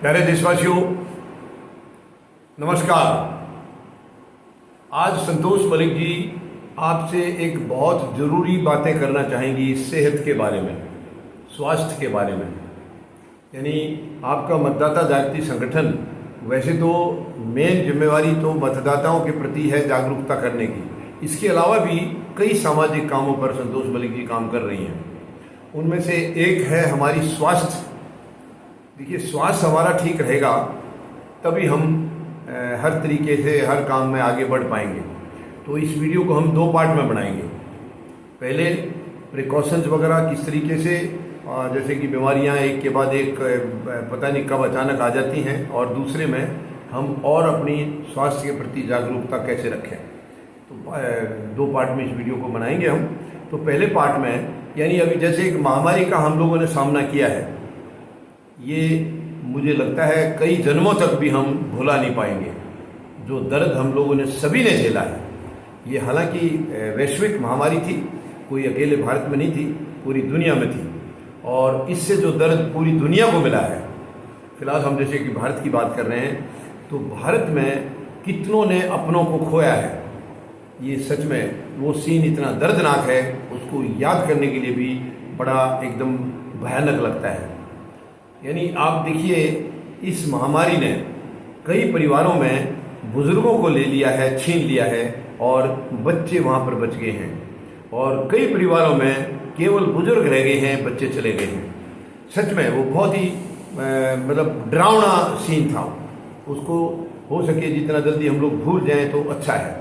प्यारे देशवासियों, नमस्कार। आज संतोष मलिक जी आपसे एक बहुत ज़रूरी बातें करना चाहेंगी सेहत के बारे में, स्वास्थ्य के बारे में। यानी आपका मतदाता जागृति संगठन वैसे तो मेन जिम्मेवारी तो मतदाताओं के प्रति है जागरूकता करने की। इसके अलावा भी कई सामाजिक कामों पर संतोष मलिक जी काम कर रही हैं। उनमें से एक है हमारी स्वास्थ्य। देखिए, स्वास्थ्य हमारा ठीक रहेगा तभी हम हर तरीके से हर काम में आगे बढ़ पाएंगे। तो इस वीडियो को हम 2 पार्ट में बनाएंगे। पहले प्रिकॉशंस वगैरह किस तरीके से, जैसे कि बीमारियां एक के बाद एक पता नहीं कब अचानक आ जाती हैं, और दूसरे में हम और अपनी स्वास्थ्य के प्रति जागरूकता कैसे रखें। तो 2 पार्ट में इस वीडियो को बनाएंगे हम। तो पहले पार्ट में, यानी अभी जैसे एक महामारी का हम लोगों ने सामना किया है, ये मुझे लगता है कई जन्मों तक भी हम भुला नहीं पाएंगे। जो दर्द हम लोगों ने सभी ने झेला है, ये हालांकि वैश्विक महामारी थी, कोई अकेले भारत में नहीं थी, पूरी दुनिया में थी। और इससे जो दर्द पूरी दुनिया को मिला है, फिलहाल हम जैसे कि भारत की बात कर रहे हैं, तो भारत में कितनों ने अपनों को खोया है। ये सच में वो सीन इतना दर्दनाक है, उसको याद करने के लिए भी बड़ा एकदम भयानक लगता है। यानी आप देखिए, इस महामारी ने कई परिवारों में बुजुर्गों को ले लिया है, छीन लिया है, और बच्चे वहाँ पर बच गए हैं। और कई परिवारों में केवल बुजुर्ग रह गए हैं, बच्चे चले गए हैं। सच में वो बहुत ही मतलब डरावना सीन था। उसको हो सके जितना जल्दी हम लोग भूल जाएं तो अच्छा है।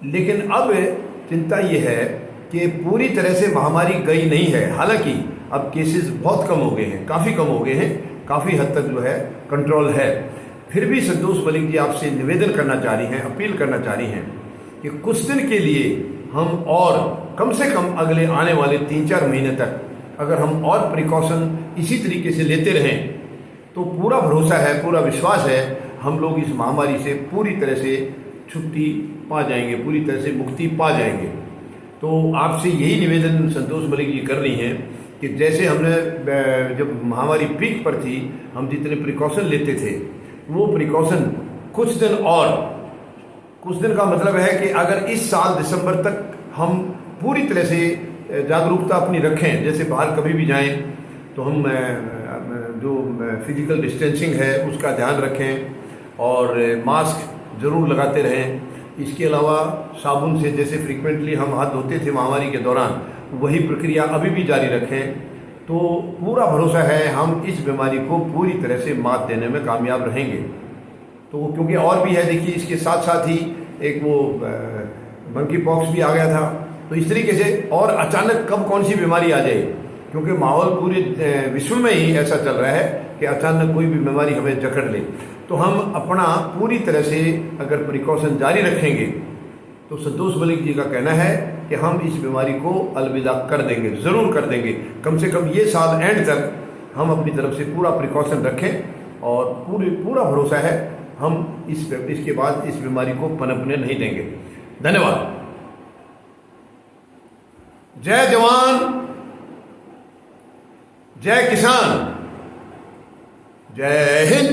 लेकिन अब चिंता ये है कि पूरी तरह से महामारी गई नहीं है। हालांकि अब केसेस बहुत कम हो गए हैं, काफ़ी कम हो गए हैं, काफ़ी हद तक जो है कंट्रोल है। फिर भी संतोष मलिक जी आपसे निवेदन करना चाह रही हैं, अपील करना चाह रही हैं कि कुछ दिन के लिए हम और कम से कम अगले आने वाले 3-4 महीने तक अगर हम और प्रिकॉशन इसी तरीके से लेते रहें, तो पूरा भरोसा है, पूरा विश्वास है, हम लोग इस महामारी से पूरी तरह से छुट्टी पा जाएंगे, पूरी तरह से मुक्ति पा जाएंगे। तो आपसे यही निवेदन संतोष मलिक जी कर रही हैं कि जैसे हमने जब महामारी पीक पर थी, हम जितने प्रिकॉशन लेते थे, वो प्रिकॉशन कुछ दिन का मतलब है कि अगर इस साल दिसंबर तक हम पूरी तरह से जागरूकता अपनी रखें, जैसे बाहर कभी भी जाएं तो हम जो फिजिकल डिस्टेंसिंग है उसका ध्यान रखें और मास्क ज़रूर लगाते रहें। इसके अलावा साबुन से जैसे फ्रीक्वेंटली हम हाथ धोते थे महामारी के दौरान, वही प्रक्रिया अभी भी जारी रखें। तो पूरा भरोसा है हम इस बीमारी को पूरी तरह से मात देने में कामयाब रहेंगे। तो क्योंकि और भी है, देखिए, इसके साथ साथ ही एक वो मंकी पॉक्स भी आ गया था। तो इस तरीके से और अचानक कब कौन सी बीमारी आ जाए, क्योंकि माहौल पूरे विश्व में ही ऐसा चल रहा है कि अचानक कोई भी बीमारी हमें जकड़ ले। तो हम अपना पूरी तरह से अगर प्रिकॉशन जारी रखेंगे तो संतोष मलिक जी का कहना है कि हम इस बीमारी को अलविदा कर देंगे, ज़रूर कर देंगे। कम से कम ये साल एंड तक हम अपनी तरफ से पूरा प्रिकॉशन रखें, और पूरा भरोसा है हम इसके बाद इस बीमारी को पनपने नहीं देंगे। धन्यवाद। जय जवान, जय किसान, जय हिंद।